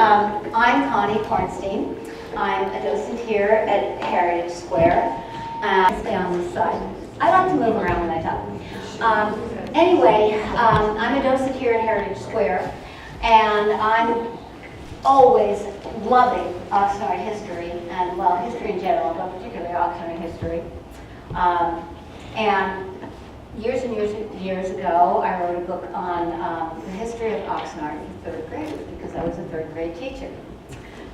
I'm Connie Kornstein. I'm a docent here at Heritage Square. I stay on this side. I like to move around when I talk. Anyway, I'm a docent here at Heritage Square, and I'm always loving Oxnard history, and well, history in general, but particularly Oxnard history. And years and years ago, I wrote a book on the history of Oxnard for third graders because I was a third grade teacher.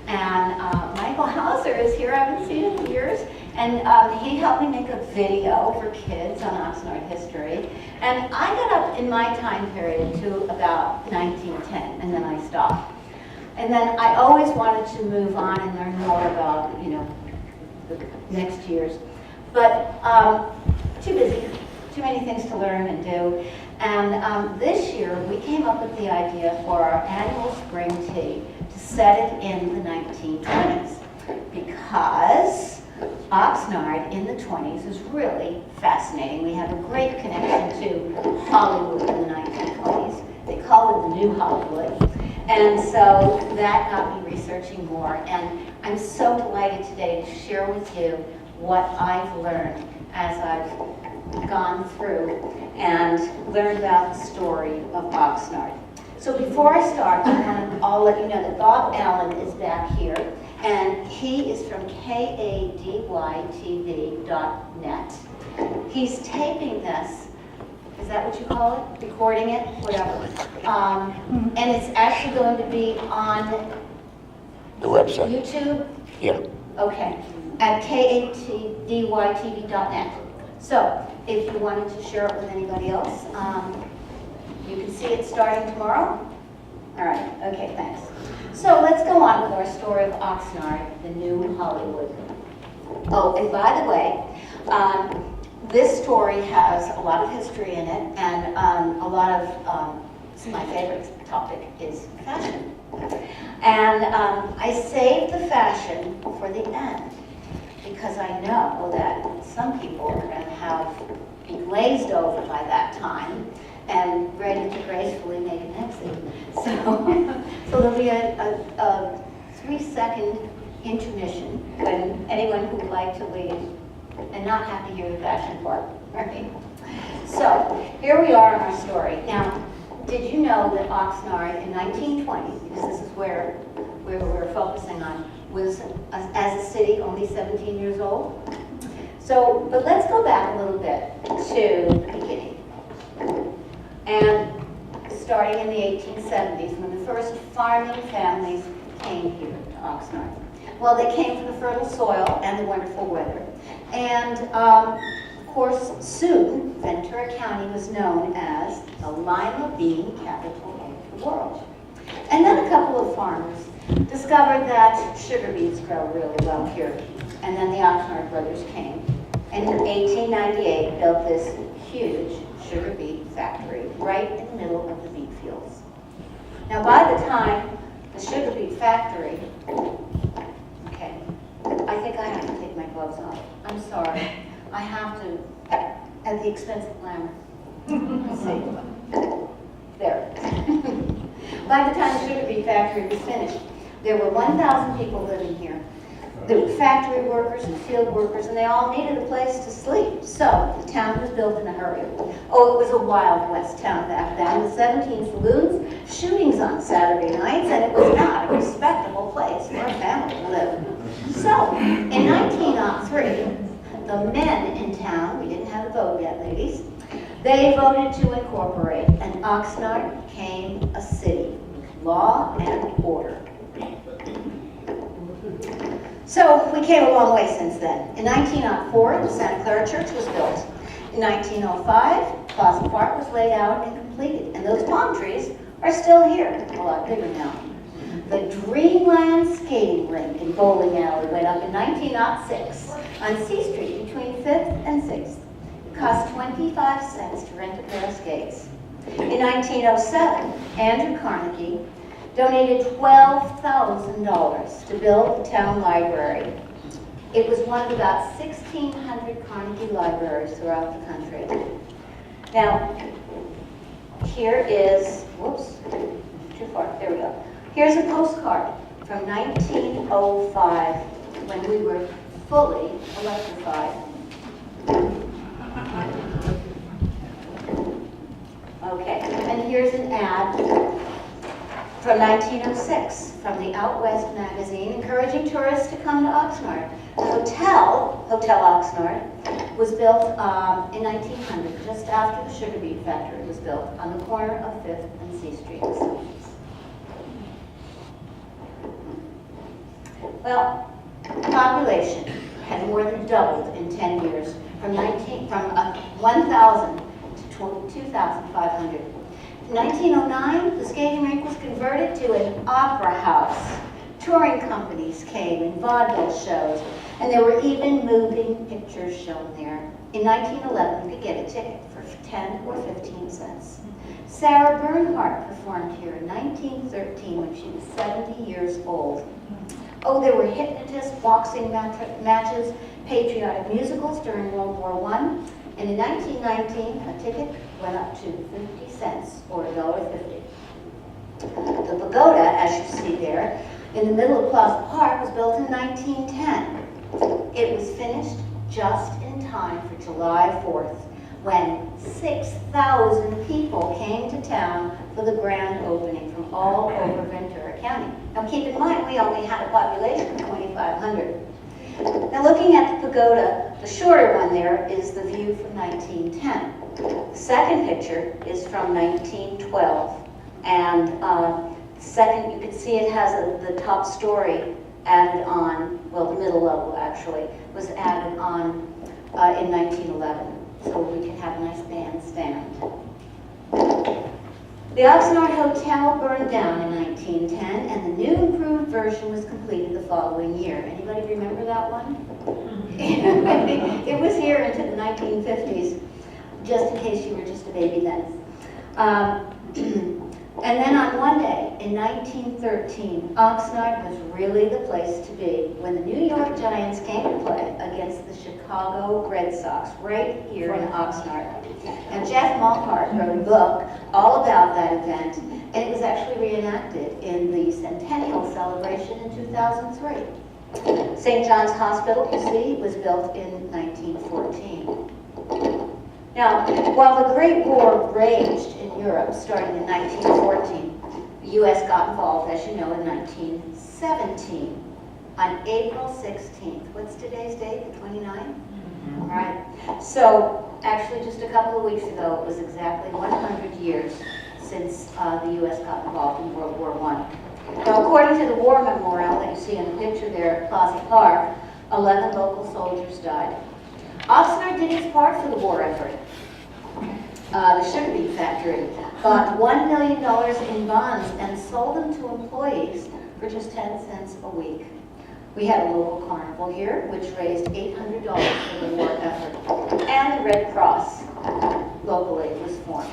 And Michael Hauser is here. I haven't seen him in years. And he helped me make a video for kids on Oxnard history. And I got up in my time period to about 1910, and then I stopped. And then I always wanted to move on and learn more about, the next years. But too busy, too many things to learn and do. And this year, we came up with the idea for our annual spring tea to set it in the 1920s, because Oxnard in the 20s is really fascinating. We have a great connection to Hollywood in the 1920s. They call it the New Hollywood. And so that got me researching more. And I'm so delighted today to share with you what I've learned as I've gone through and learned about the story of Oxnard. So before I start, I'll let you know that Bob Allen is back here, and he is from kadytv.net. He's taping this. Is that what you call it? Recording it? Whatever. And it's actually going to be on The website. YouTube? Yeah. Okay. At kadytv.net. So, if you wanted to share it with anybody else, you can see it starting tomorrow. All right. Okay, thanks. So, let's go on with our story of Oxnard, the New Hollywood. Oh, and by the way, this story has a lot of history in it, and a lot of, my favorite topic is fashion. And I saved the fashion for the end, because I know that some people are going to be glazed over by that time and ready to gracefully make an exit. So there'll be a 3-second intermission when anyone who would like to leave and not have to hear the fashion part, right? So here we are in our story. Now, did you know that Oxnard in 1920, because this is where we're focusing on, was as a city only 17 years old? So, but let's go back a little bit to the beginning. And starting in the 1870s, when the first farming families came here to Oxnard. Well, they came for the fertile soil and the wonderful weather. And of course, soon, Ventura County was known as the lima bean capital of the world. And then a couple of farmers discovered that sugar beets grow really well here. And then the Oxnard brothers came, and in 1898 built this huge sugar beet factory right in the middle of the beet fields. Now, by the time the sugar beet factory, okay, I think I have to take my gloves off. I'm sorry. I have to, at the expense of glamour. Let's see. There. By the time the sugar beet factory was finished, there were 1,000 people living here. There were factory workers and field workers, and they all needed a place to sleep. So the town was built in a hurry. Oh, it was a Wild West town back then, with 17 saloons, shootings on Saturday nights, and it was not a respectable place for a family to live. So, in 1903, the men in town, we didn't have a vote yet, ladies, they voted to incorporate, and Oxnard became a city with law and order. So we came a long way since then. In 1904, the Santa Clara Church was built. In 1905, Plaza Park was laid out and completed, and those palm trees are still here, a lot bigger now. The Dreamland Skating Rink and Bowling Alley went up in 1906 on C Street between 5th and 6th. It cost 25 cents to rent a pair of skates. In 1907, Andrew Carnegie donated $12,000 to build the town library. It was one of about 1,600 Carnegie libraries throughout the country. Now, here is, whoops, too far, there we go. Here's a postcard from 1905, when we were fully electrified. Okay, and here's an ad from 1906 from the Out West magazine, encouraging tourists to come to Oxnard. The Hotel Oxnard, was built in 1900, just after the sugar beet factory was built on the corner of 5th and C Streets. Well, population had more than doubled in 10 years, from 1,000 to 2,500. In 1909, the skating rink was converted to an opera house. Touring companies came and vaudeville shows, and there were even moving pictures shown there. In 1911, you could get a ticket for 10 or 15 cents. Sarah Bernhardt performed here in 1913 when she was 70 years old. Oh, there were hypnotist boxing matches, patriotic musicals during World War I, and in 1919, a ticket went up to 50 cents, or $1.50. The pagoda, as you see there, in the middle of Plaza Park, was built in 1910. It was finished just in time for July 4th, when 6,000 people came to town for the grand opening from all over Ventura County. Now keep in mind, we only had a population of 2,500. Now looking at the pagoda, the shorter one there is the view from 1910. The second picture is from 1912. And second, you can see it has the top story added on, well, the middle level actually, was added on in 1911. So we can have a nice bandstand. The Oxnard Hotel burned down in 1910, and the new improved version was completed the following year. Anybody remember that one? It was here into the 1950s, just in case you were just a baby then. And then on one day, in 1913, Oxnard was really the place to be when the New York Giants came to play against the Chicago Red Sox, right here in Oxnard. And Jeff Malhart wrote a book all about that event, and it was actually reenacted in the centennial celebration in 2003. St. John's Hospital, you see, was built in 1914. Now, while the Great War raged in Europe, starting in 1914, the U.S. got involved, as you know, in 1917. On April 16th, what's today's date, the 29th? All right. So, actually, just a couple of weeks ago, it was exactly 100 years since the U.S. got involved in World War I. Now, according to the War Memorial that you see in the picture there at Plaza Park, 11 local soldiers died. Oxnard did its part for the war effort. The sugar beet factory bought $1 million in bonds and sold them to employees for just 10 cents a week. We had a local carnival here, which raised $800 for the war effort. And the Red Cross local aid was formed.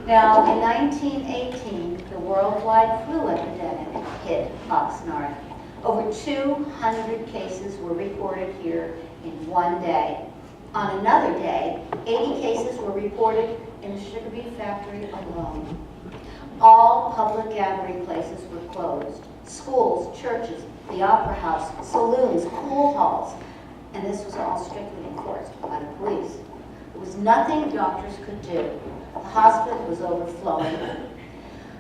Now, in 1918, the worldwide flu epidemic hit Oxnard. Over 200 cases were reported here in one day. On another day, 80 cases were reported in the sugar beet factory alone. All public gathering places were closed. Schools, churches, the opera house, saloons, pool halls, and this was all strictly enforced by the police. There was nothing doctors could do. The hospital was overflowing.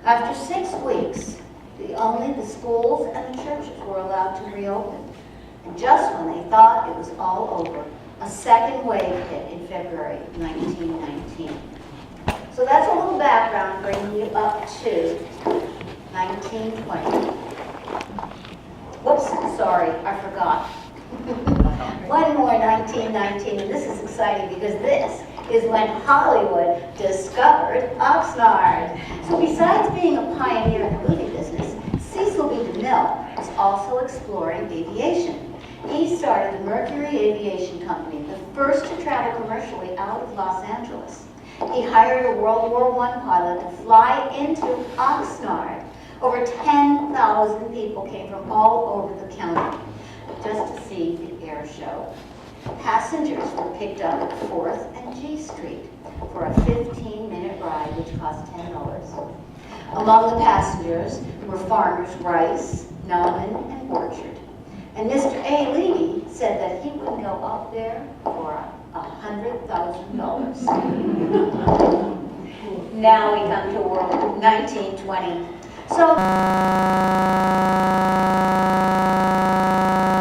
After 6 weeks, only the schools and the churches were allowed to reopen. And just when they thought it was all over, a second wave hit in February 1919. So that's a little background bringing you up to 1920. Whoops, sorry, I forgot. One more 1919, and this is exciting because this is when Hollywood discovered Oxnard. So besides being a pioneer in the movie business, Cecil B. DeMille was also exploring aviation. He started the Mercury Aviation Company, the first to travel commercially out of Los Angeles. He hired a World War I pilot to fly into Oxnard. Over 10,000 people came from all over the county just to see the air show. Passengers were picked up at 4th and G Street for a 15-minute ride, which cost $10. Among the passengers were farmers Rice, Nauman, and Orchard. And Mr. A. Levy said that he would go up there for $100,000. Now we come to World 1920. So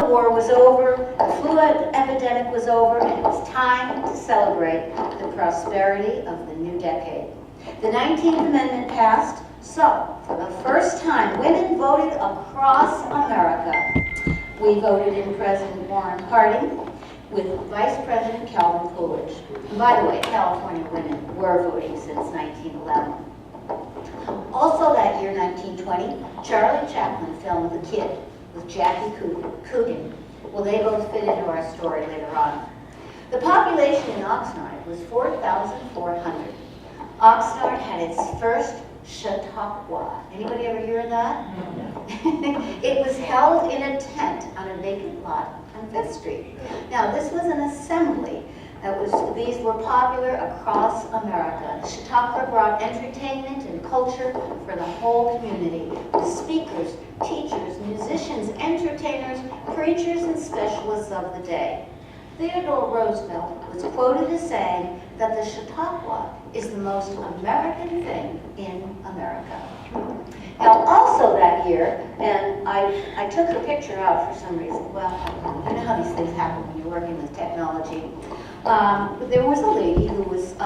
the war was over, the flu epidemic was over, and it was time to celebrate the prosperity of the new decade. The 19th Amendment passed, so for the first time, women voted across America. We voted in President Warren Harding with Vice President Calvin Coolidge. And by the way, California women were voting since 1911. Also that year, 1920, Charlie Chaplin filmed The Kid with Jackie Coogan. Well, they both fit into our story later on. The population in Oxnard was 4,400. Oxnard had its first Chautauqua. Anybody ever hear of that? It was held in a tent on a vacant lot on 5th Street. Now, this was an assembly. These were popular across America. Chautauqua brought entertainment and culture for the whole community, with speakers, teachers, musicians, entertainers, preachers, and specialists of the day. Theodore Roosevelt was quoted as saying that the Chautauqua is the most American thing in America. Now, also that year, and I took a picture out for some reason. Well, you know how these things happen when you're working with technology. There was a lady who was,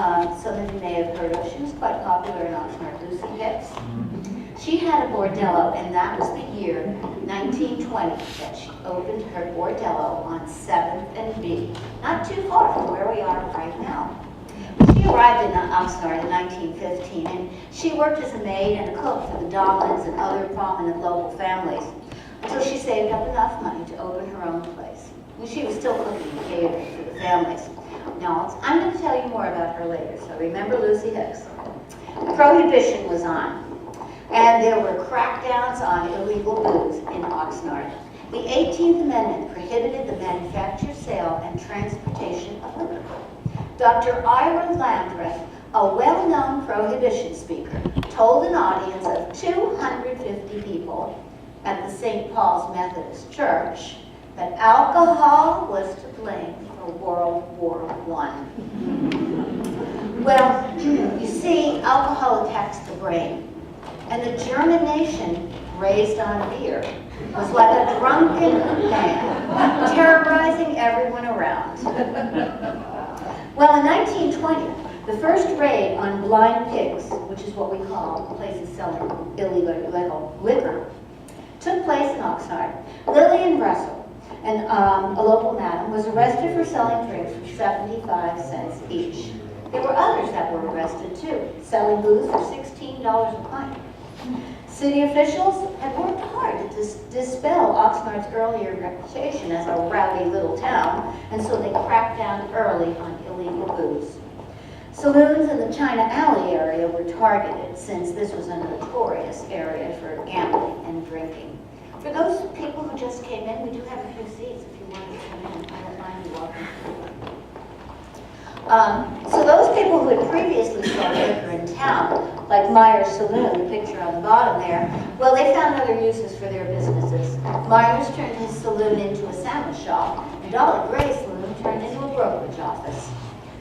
some of you may have heard of, she was quite popular in Oxnard, Lucy Hicks. She had a bordello, and that was the year, 1920, that she opened her bordello on 7th and B, not too far from where we are right now. She arrived in Oxnard in 1915, and she worked as a maid and a cook for the Dollins and other prominent local families until she saved up enough money to open her own place. And she was still cooking and catering for the families. Now, I'm going to tell you more about her later, so remember Lucy Hicks. Prohibition was on, and there were crackdowns on illegal booze in Oxnard. The 18th Amendment prohibited the manufacture, sale, and transportation of liquor. Dr. Ira Landreth, a well-known prohibition speaker, told an audience of 250 people at the St. Paul's Methodist Church that alcohol was to blame for World War I. Well, you see, alcohol attacks the brain, and the German nation, raised on beer, was like a drunken man, terrorizing everyone around. Well, in 1920, the first raid on Blind Pigs, which is what we call places selling illegal liquor, took place in Oxnard. Lillian Russell, and a local madam, was arrested for selling drinks for 75 cents each. There were others that were arrested too, selling booze for $16 a pint. City officials had worked hard to dispel Oxnard's earlier reputation as a rowdy little town, and so they cracked down early on illegal booze. Saloons in the China Alley area were targeted, since this was a notorious area for gambling and drinking. For those people who just came in, we do have a few seats if you want to come in. I don't mind you walking. So those people who had previously sold liquor in town, like Myers Saloon, the picture on the bottom there, well, they found other uses for their businesses. Myers turned his saloon into a sandwich shop, and Dolly Gray's saloon turned into a brokerage office.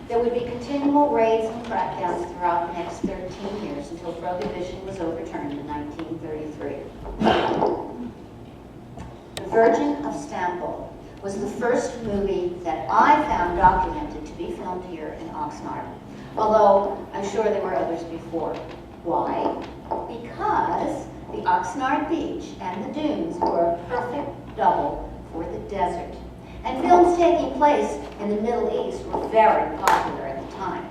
There would be continual raids and crackdowns throughout the next 13 years until Prohibition was overturned in 1933. The Virgin of Stample was the first movie that I found documented to be filmed here in Oxnard, although I'm sure there were others before. Why? Because the Oxnard Beach and the dunes were a perfect double for the desert. And films taking place in the Middle East were very popular at the time.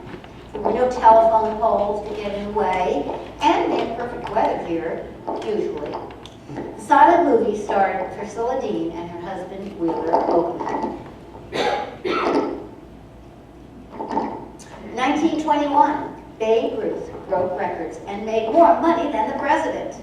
There were no telephone poles to get in the way, and they had perfect weather here, usually. The silent movie starred Priscilla Dean and her husband, Wheeler Oakman. 1921, Babe Ruth broke records and made more money than the president.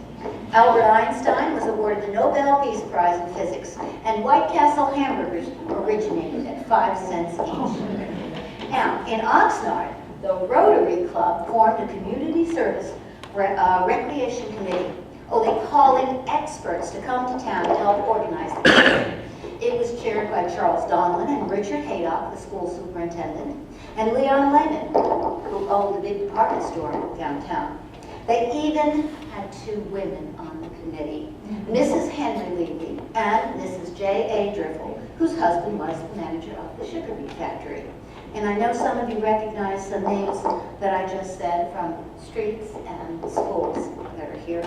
Albert Einstein was awarded the Nobel Peace Prize in Physics, and White Castle hamburgers originated at 5 cents each. Now, in Oxnard, the Rotary Club formed a community service recreation committee. Oh, they called in experts to come to town to help organize the meeting. It was chaired by Charles Donlin and Richard Haydock, the school superintendent, and Leon Lehman, who owned a big department store downtown. They even had 2 women on the committee, Mrs. Henry Levy and Mrs. J.A. Driffle, whose husband was the manager of the sugar beet factory. And I know some of you recognize some names that I just said from streets and schools that are here.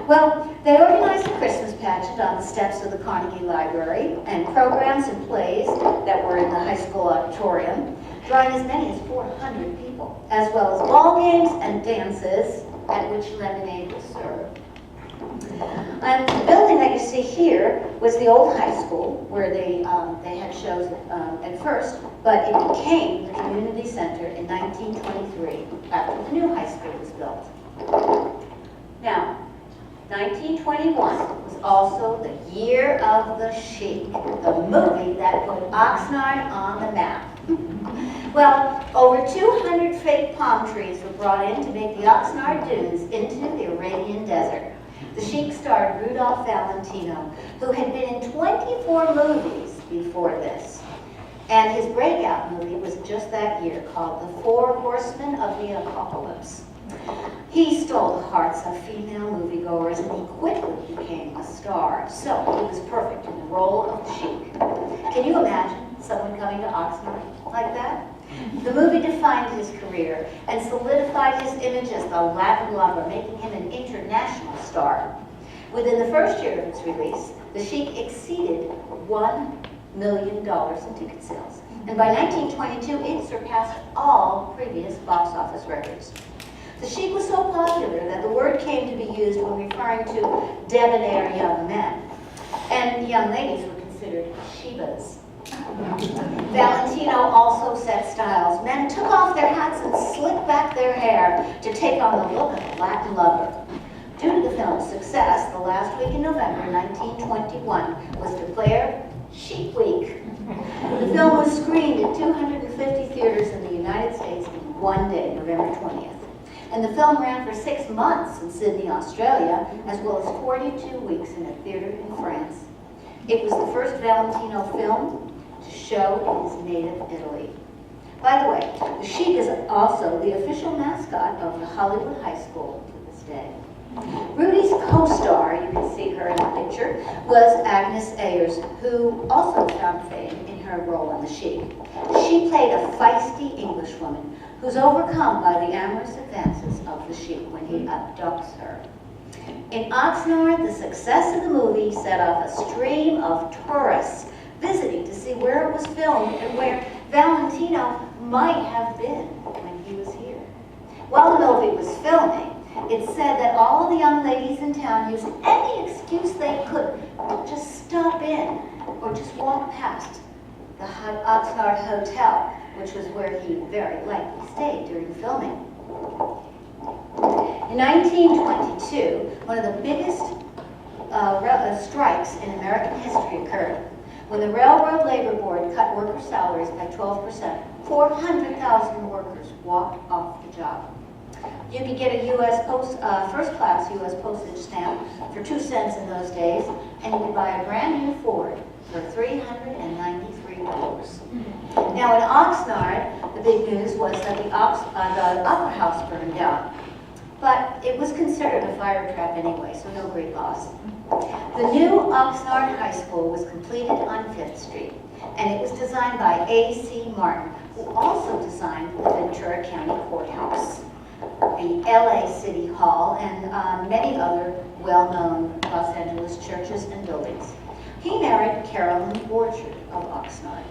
Well, they organized a Christmas pageant on the steps of the Carnegie Library and programs and plays that were in the high school auditorium, drawing as many as 400 people, as well as ball games and dances at which lemonade was served. And the building that you see here was the old high school where they had shows at first, but it became the community center in 1923 after the new high school was built. Now, 1921 was also the year of the Sheik, the movie that put Oxnard on the map. Well, over 200 fake palm trees were brought in to make the Oxnard Dunes into the Arabian Desert. The Sheik starred Rudolph Valentino, who had been in 24 movies before this. And his breakout movie was just that year, called The Four Horsemen of the Apocalypse. He stole the hearts of female moviegoers, and he quickly became a star. So he was perfect in the role of the Sheik. Can you imagine someone coming to Oxnard like that? The movie defined his career and solidified his image as the Latin lover, making him an international star. Within the first year of its release, the Sheik exceeded $1 million in ticket sales. And by 1922, it surpassed all previous box office records. The Sheik was so popular that the word came to be used when referring to debonair young men. And young ladies were considered Shebas. Valentino also set styles. Men took off their hats and slicked back their hair to take on the look of a Latin lover. Due to the film's success, the last week in November 1921 was declared Sheik Week. The film was screened at 250 theaters in the United States in one day, November 20th. And the film ran for 6 months in Sydney, Australia, as well as 42 weeks in a theater in France. It was the first Valentino film to show in his native Italy. By the way, the Sheik is also the official mascot of the Hollywood High School to this day. Rudy's co-star, you can see her in the picture, was Agnes Ayers, who also found fame in her role in The Sheik. She played a feisty Englishwoman who's overcome by the amorous advances of the Sheik when he abducts her. In Oxnard, the success of the movie set off a stream of tourists visiting to see where it was filmed and where Valentino might have been when he was here. While the movie was filming, it said that all the young ladies in town used any excuse they could to just stop in or just walk past the Oxnard Hotel, which was where he very likely stayed during filming. In 1922, one of the biggest strikes in American history occurred when the Railroad Labor Board cut worker salaries by 12%. 400,000 workers walked off the job. You could get a first-class U.S. postage stamp for 2 cents in those days, and you could buy a brand new Ford for $393. Now in Oxnard, the big news was that the Opera House burned down. But it was considered a fire trap anyway, so no great loss. The new Oxnard High School was completed on 5th Street, and it was designed by A.C. Martin, who also designed the Ventura County Courthouse, the LA City Hall, and many other well-known Los Angeles churches and buildings. He married Carolyn Borchard of Oxnard,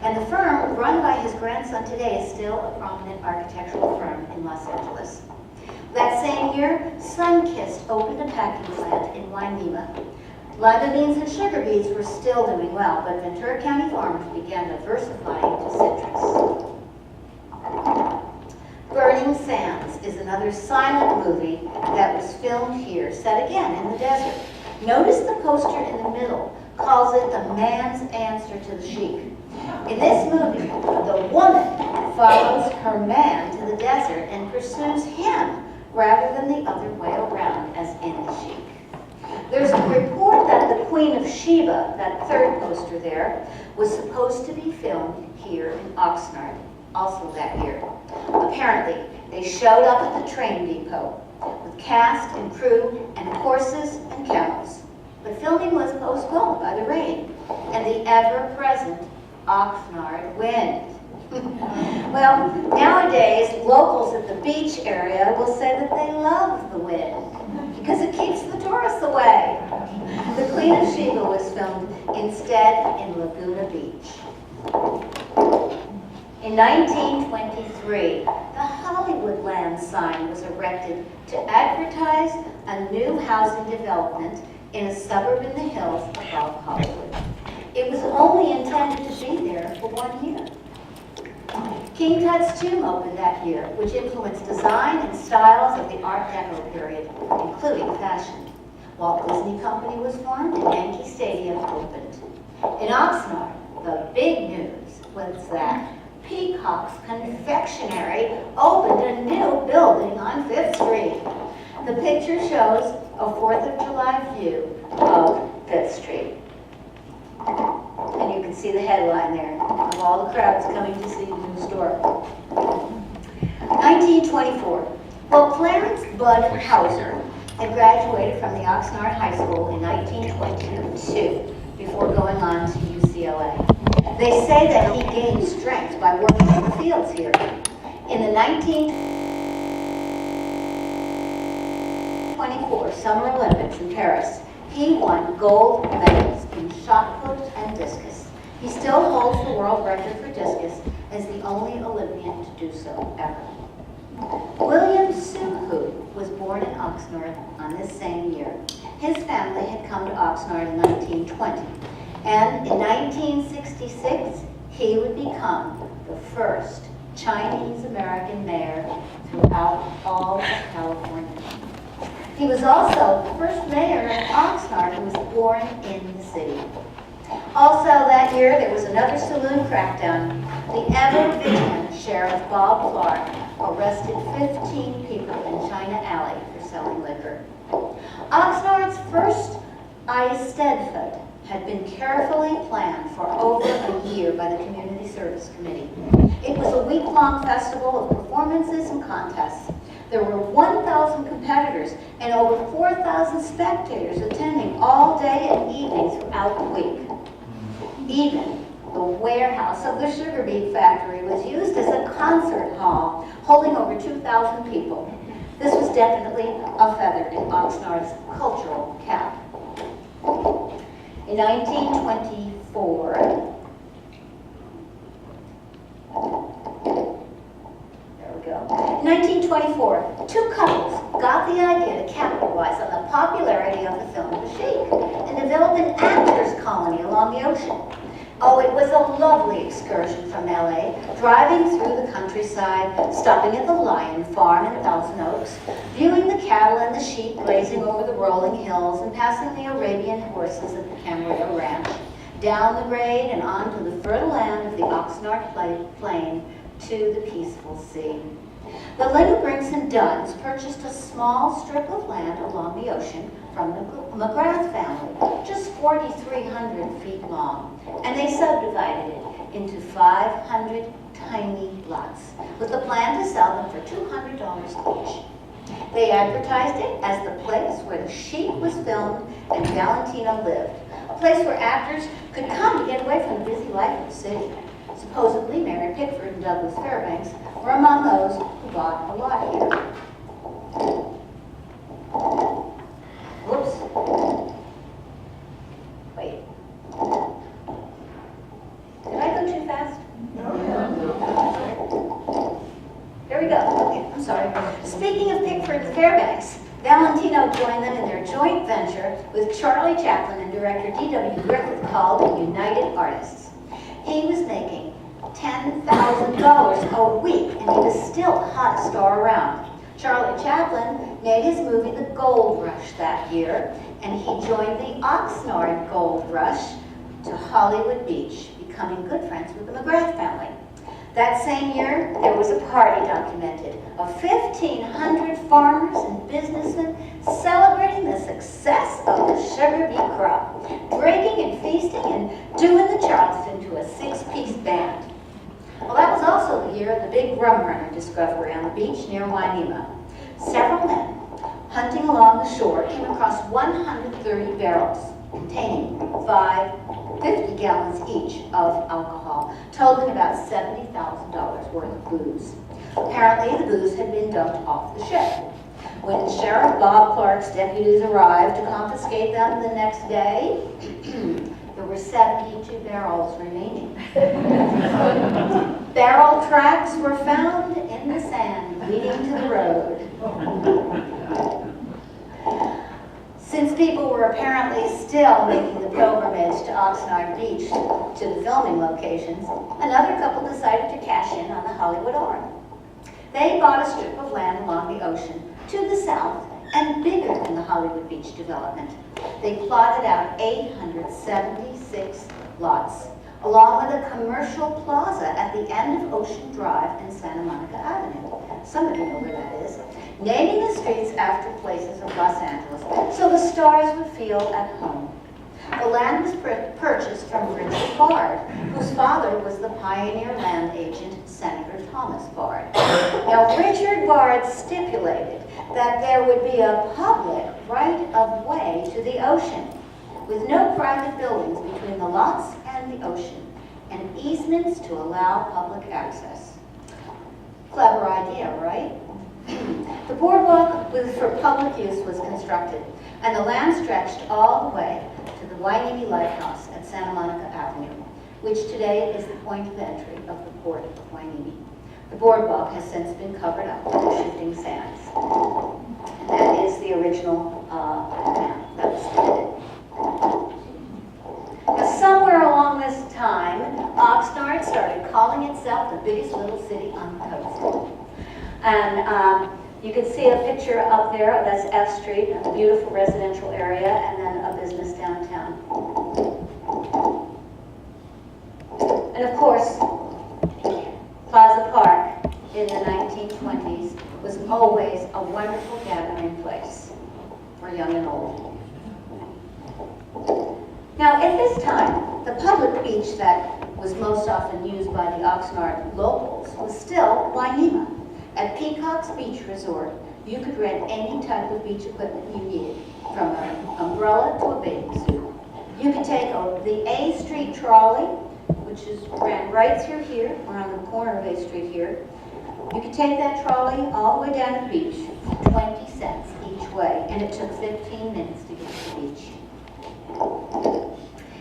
and the firm run by his grandson today is still a prominent architectural firm in Los Angeles. That same year, Sunkist opened a packing plant in Waimea. Lima beans and sugar beets were still doing well, but Ventura County farmers began diversifying to citrus. Burning Sands is another silent movie that was filmed here, set again in the desert. Notice the poster in the middle calls it the man's answer to the Sheik. In this movie, the woman follows her man to the desert and pursues him rather than the other way around as in The Sheik. There's a report that the Queen of Sheba, that third poster there, was supposed to be filmed here in Oxnard, also that year. Apparently, they showed up at the train depot with cast and crew and horses and camels. But filming was postponed by the rain and the ever-present Oxnard wind. Well, nowadays, locals at the beach area will say that they love the wind because it keeps the tourists away. The Queen of Sheba was filmed instead in Laguna Beach. In 1923, the Hollywoodland sign was erected to advertise a new housing development in a suburb in the hills above Hollywood. It was only intended to be there for 1 year. King Tut's tomb opened that year, which influenced design and styles of the Art Deco period, including fashion. Walt Disney Company was formed and Yankee Stadium opened. In Oxnard, the big news was that Peacock's Confectionery opened a new building on 5th Street. The picture shows a 4th of July view of 5th Street. And you can see the headline there of all the crowds coming to see the new store. 1924. Well, Clarence Bud Hauser had graduated from the Oxnard High School in 1922 before going on to UCLA. They say that he gained strength by working in the fields here. In the 1924 Summer Olympics in Paris, he won gold medals in shot put and discus. He still holds the world record for discus as the only Olympian to do so ever. William Suhu was born in Oxnard on this same year. His family had come to Oxnard in 1920, and in 1966, he would become the first Chinese-American mayor throughout all of California. He was also the first mayor in Oxnard who was born in the city. Also that year, there was another saloon crackdown. The ever-vigilant Sheriff Bob Clark arrested 15 people in China Alley for selling liquor. Oxnard's first Eisteddfod had been carefully planned for over a year by the Community Service Committee. It was a week-long festival of performances and contests. There were 1,000 competitors and over 4,000 spectators attending all day and evening throughout the week. Even the warehouse of the sugar beet factory was used as a concert hall, holding over 2,000 people. This was definitely a feather in Oxnard's cultural cap. In 1924, in 1924, two couples got the idea to capitalize on the popularity of the film The Sheik and develop an actors colony along the ocean. Oh, it was a lovely excursion from LA, driving through the countryside, stopping at the Lion Farm in Thousand Oaks, viewing the cattle and the sheep grazing over the rolling hills, and passing the Arabian horses at the Camarillo Ranch, down the grade and onto the fertile land of the Oxnard Plain to the peaceful sea. The Lindbrinks and Dunns purchased a small strip of land along the ocean from the McGrath family, just 4,300 feet long, and they subdivided it into 500 tiny lots, with the plan to sell them for $200 each. They advertised it as the place where The Sheik was filmed and Valentino lived, a place where actors could come to get away from the busy life of the city. Supposedly, Mary Pickford and Douglas Fairbanks were among those who bought a lot here. Whoops. Wait. Did I go too fast? No. There we go. Okay, I'm sorry. Speaking of Pickford and Fairbanks, Valentino joined them in their joint venture with Charlie Chaplin and director D.W. Griffith called United Artists. He was making $10,000 a week, and he was still the hottest star around. Charlie Chaplin made his movie The Gold Rush that year, and he joined the Oxnard Gold Rush to Hollywood Beach, becoming good friends with the McGrath family. That same year, there was a party documented of 1,500 farmers and businessmen celebrating the success of the sugar beet crop, drinking and feasting and doing the Charleston to a 6-piece band. Well, that was also the year of the big rum runner discovery on the beach near Wainema. Several men hunting along the shore came across 130 barrels containing 50 gallons each of alcohol, totaling about $70,000 worth of booze. Apparently, the booze had been dumped off the ship. When Sheriff Bob Clark's deputies arrived to confiscate them the next day, there were 72 barrels remaining. Barrel tracks were found in the sand leading to the road. Since people were apparently still making the pilgrimage to Oxnard Beach to the filming locations, another couple decided to cash in on the Hollywood arm. They bought a strip of land along the ocean to the south and bigger than the Hollywood Beach development. They plotted out 876 lots, along with a commercial plaza at the end of Ocean Drive and Santa Monica Avenue. Some of you know where that is. Naming the streets after places of Los Angeles so the stars would feel at home. The land was purchased from Richard Bard, whose father was the pioneer land agent, Senator Thomas Bard. Now, Richard Bard stipulated that there would be a public right-of-way to the ocean, with no private buildings between the lots and the ocean, and easements to allow public access. Clever idea, right? The boardwalk for public use was constructed, and the land stretched all the way to the Wainema Lighthouse at Santa Monica Avenue, which today is the point of entry of the port of Wainema. The boardwalk has since been covered up with shifting sands. And that is the original map that was submitted. Now, somewhere along this time, Oxnard started calling itself the biggest little city on the coast. And you can see a picture up there, that's F Street, a beautiful residential area, and then a business downtown. And of course, Plaza Park in the 1920s was always a wonderful gathering place for young and old. Now, at this time, the public beach that was most often used by the Oxnard locals was still Wainema. At Peacock's Beach Resort, you could rent any type of beach equipment you needed, from an umbrella to a bathing suit. You could take the A Street trolley, which ran right through here, or on the corner of A Street here. You could take that trolley all the way down to the beach, 20 cents each way, and it took 15 minutes to get to the beach.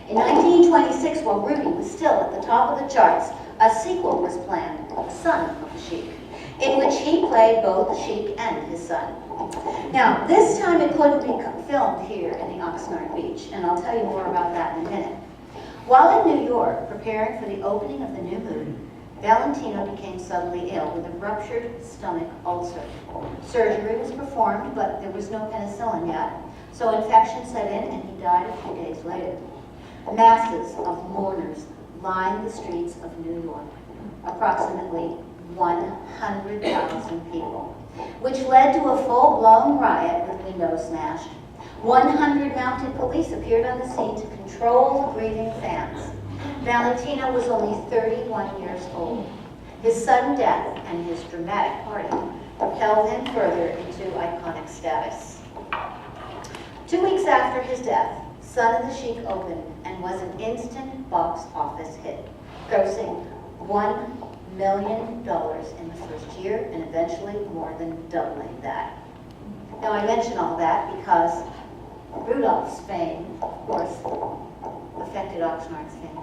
In 1926, while Rudy was still at the top of the charts, a sequel was planned, The Son of the Sheik, in which he played both the Sheik and his son. Now, this time it couldn't be filmed here in the Oxnard Beach, and I'll tell you more about that in a minute. While in New York, preparing for the opening of the new movie, Valentino became suddenly ill with a ruptured stomach ulcer. Surgery was performed, but there was no penicillin yet, so infection set in and he died a few days later. Masses of mourners lined the streets of New York, approximately 100,000 people, which led to a full-blown riot with windows smashed. 100 mounted police appeared on the scene to control the grieving fans. Valentino was only 31 years old. His sudden death and his dramatic party propelled him further into iconic status. 2 weeks after his death, Son of the Sheik opened and was an instant box office hit, grossing $1 million in the first year and eventually more than doubling that. Now, I mention all that because Rudolph's fame, of course, affected Oxnard's fame.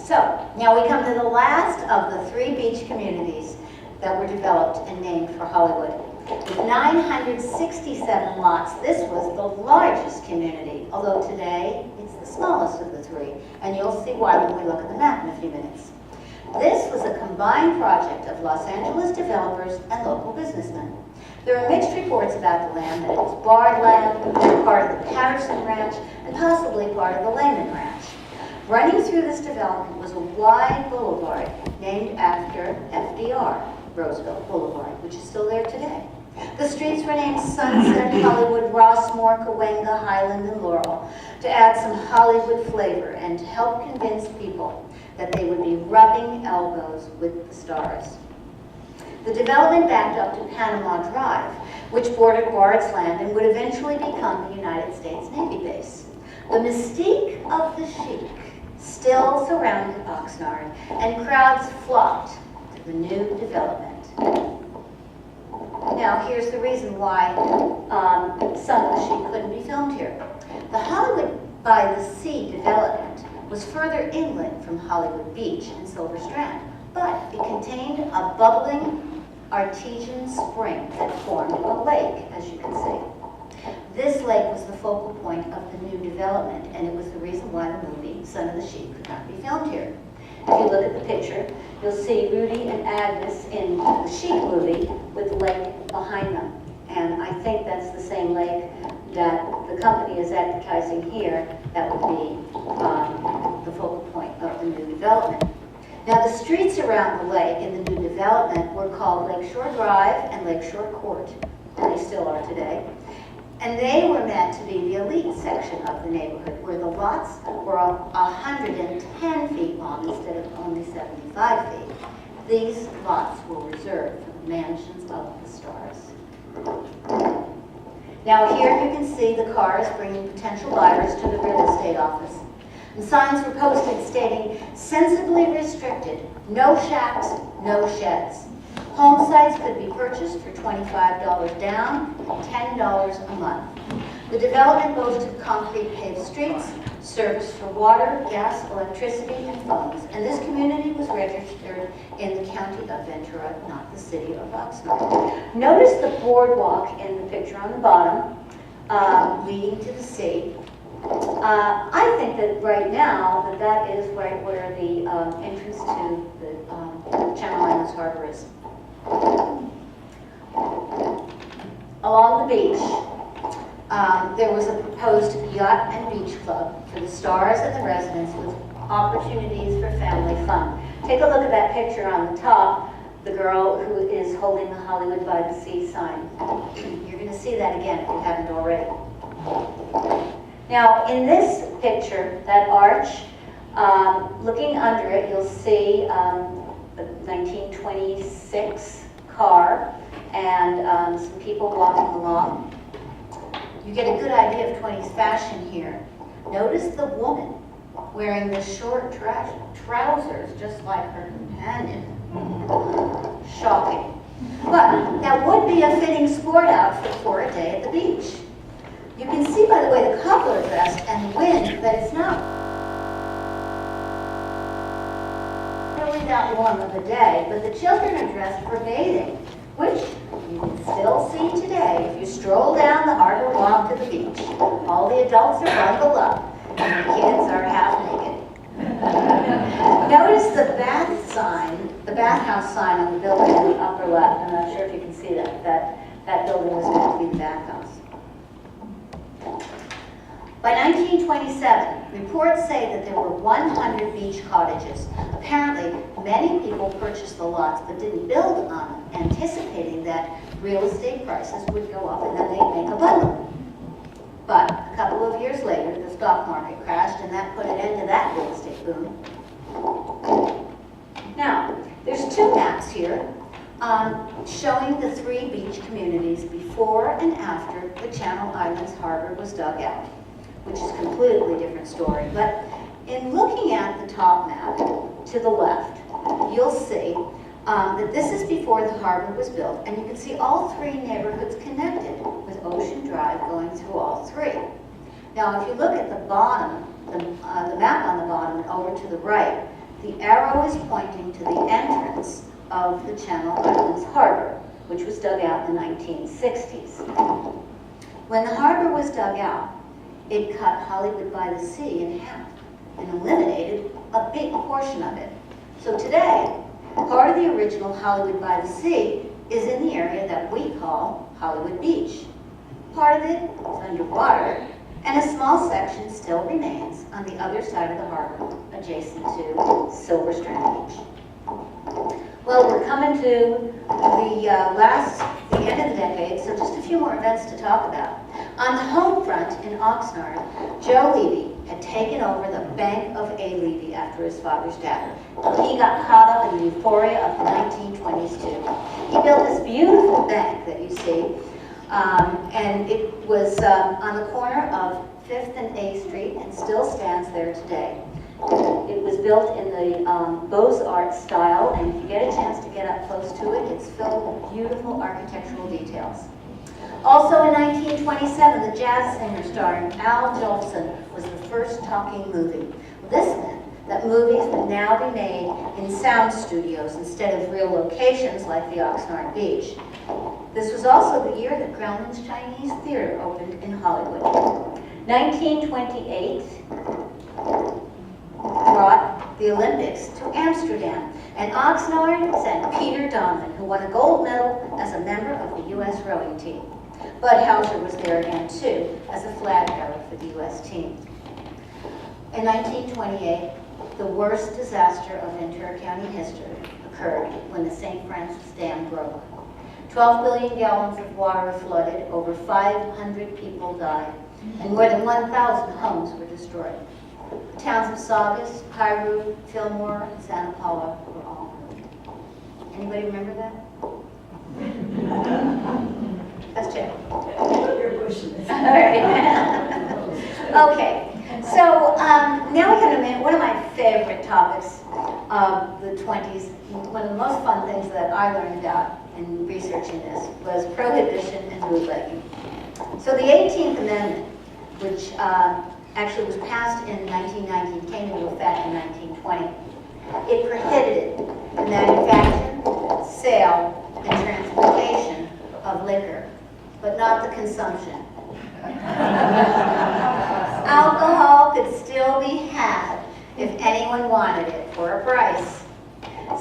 So, now we come to the last of the 3 beach communities that were developed and named for Hollywood. With 967 lots, this was the largest community, although today it's the smallest of the 3, and you'll see why when we look at the map in a few minutes. This was a combined project of Los Angeles developers and local businessmen. There are mixed reports about the land, that it was Bard land, part of the Patterson Ranch, and possibly part of the Lehman Ranch. Running through this development was a wide boulevard named after FDR, Roosevelt Boulevard, which is still there today. The streets were named Sunset, Hollywood, Rossmore, Cahuenga, Highland, and Laurel to add some Hollywood flavor and to help convince people that they would be rubbing elbows with the stars. The development backed up to Panama Drive, which bordered Bard's Land and would eventually become the United States Navy base. The mystique of the chic still surrounded Oxnard, and crowds flocked to the new development. Now, here's the reason why some of the chic couldn't be filmed here. The Hollywood by the Sea development was further inland from Hollywood Beach and Silver Strand, but it contained a bubbling artesian spring that formed a lake, as you can see. This lake was the focal point of the new development, and it was the reason why the movie Son of the Sheep could not be filmed here. If you look at the picture, you'll see Rudy and Agnes in the Sheep movie with the lake behind them. And I think that's the same lake that the company is advertising here that would be the focal point of the new development. Now, the streets around the lake in the new development were called Lakeshore Drive and Lakeshore Court, and they still are today. And they were meant to be the elite section of the neighborhood, where the lots were 110 feet long instead of only 75 feet. These lots were reserved for the mansions of the stars. Now here you can see the cars bringing potential buyers to the real estate office. And signs were posted stating, "Sensibly restricted, no shacks, no sheds." Home sites could be purchased for $25 down and $10 a month. The development boasted concrete paved streets, service for water, gas, electricity, and phones. And this community was registered in the county of Ventura, not the city of Oxnard. Notice the boardwalk in the picture on the bottom, leading to the sea. I think that right now that is right where the entrance to the Channel Islands Harbor is. Along the beach, there was a proposed yacht and beach club for the stars and the residents with opportunities for family fun. Take a look at that picture on the top, the girl who is holding the Hollywood by the Sea sign. You're going to see that again if you haven't already. Now, in this picture, that arch, looking under it, you'll see the 1926 car and some people walking along. You get a good idea of 20s fashion here. Notice the woman wearing the short trousers, just like her companion. Shocking. But that would be a fitting sport outfit for a day at the beach. You can see by the way the couple are dressed and the wind that it's not really that warm of a day, but the children are dressed for bathing, which you can still see today if you stroll down the harbor walk to the beach. All the adults are bundled up and the kids are half naked. Notice the bathhouse sign on the building in the upper left. I'm not sure if you can see that. That building was meant to be the bathhouse. By 1927, reports say that there were 100 beach cottages. Apparently, many people purchased the lots but didn't build on them, anticipating that real estate prices would go up and then they'd make a bundle. But a couple of years later, the stock market crashed and that put an end to that real estate boom. Now, there's two maps here showing the three beach communities before and after the Channel Islands Harbor was dug out, which is a completely different story. But in looking at the top map to the left, you'll see that this is before the harbor was built, and you can see all three neighborhoods connected with Ocean Drive going through all three. Now, if you look at the bottom, the map on the bottom and over to the right, the arrow is pointing to the entrance of the Channel Islands Harbor, which was dug out in the 1960s. When the harbor was dug out, it cut Hollywood by the Sea in half and eliminated a big portion of it. So today, part of the original Hollywood by the Sea is in the area that we call Hollywood Beach. Part of it is underwater, And a small section still remains on the other side of the harbor, adjacent to Silver Strand Beach. Well, we're coming to the end of the decade, so just a few more events to talk about. On the home front in Oxnard, Joe Levy had taken over the Bank of A. Levy after his father's death. He got caught up in the euphoria of the 1920s too. He built this beautiful bank that you see, and it was on the corner of 5th and A Street and still stands there today. It was built in the Beaux-Arts style, and if you get a chance to get up close to it, it's filled with beautiful architectural details. Also in 1927, the jazz singer starring Al Jolson was the first talking movie. This meant that movies would now be made in sound studios instead of real locations like the Oxnard Beach. This was also the year that Grauman's Chinese Theater opened in Hollywood. 1928 brought the Olympics to Amsterdam, and Oxnard sent Peter Donlin, who won a gold medal as a member of the U.S. rowing team. Bud Hauser was there again, too, as a flag bearer for the U.S. team. In 1928, the worst disaster of Ventura County history occurred when the St. Francis Dam broke. 12 billion gallons of water flooded, over 500 people died, and more than 1,000 homes were destroyed. The towns of Saugus, Cairo, Fillmore, and Santa Paula were all hurt. Anybody remember that? That's Jim. All right. Okay. So now we come to one of my favorite topics of the 20s. One of the most fun things that I learned about in researching this was prohibition and bootlegging. So the 18th Amendment, which actually was passed in 1919, came into effect in 1920. It prohibited the manufacture, sale, and transportation of liquor, but not the consumption. Alcohol could still be had if anyone wanted it for a price.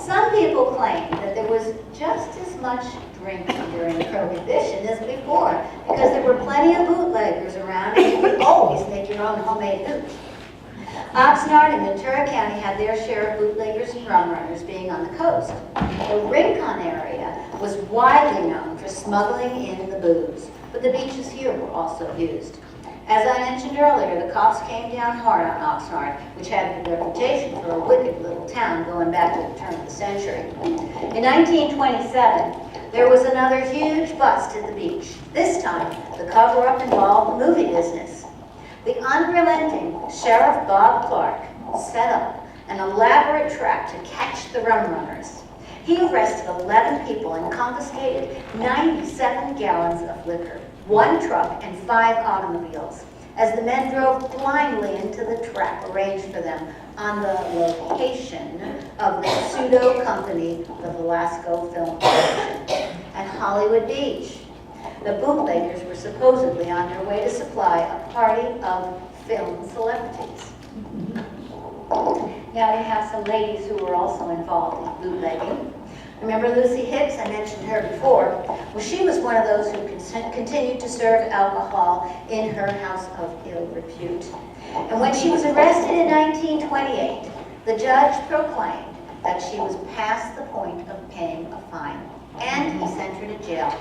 Some people claim that there was just as much drinking during Prohibition as before, because there were plenty of bootleggers around and you could always make your own homemade hooch. Oxnard and Ventura County had their share of bootleggers and rum runners being on the coast. The Rincon area was widely known for smuggling in the booze, but the beaches here were also used. As I mentioned earlier, the cops came down hard on Oxnard, which had a reputation for a wicked little town going back to the turn of the century. In 1927, there was another huge bust at the beach. This time, the cover-up involved the movie business. The unrelenting Sheriff Bob Clark set up an elaborate trap to catch the rum runners. He arrested 11 people and confiscated 97 gallons of liquor, 1 truck, and 5 automobiles, as the men drove blindly into the trap arranged for them on the location of the pseudo company, the Velasco Film Production, at Hollywood Beach. The bootleggers were supposedly on their way to supply a party of film celebrities. Now we have some ladies who were also involved in bootlegging. Remember Lucy Hicks? I mentioned her before. Well, she was one of those who continued to serve alcohol in her house of ill repute. And when she was arrested in 1928, the judge proclaimed that she was past the point of paying a fine, and he sent her to jail.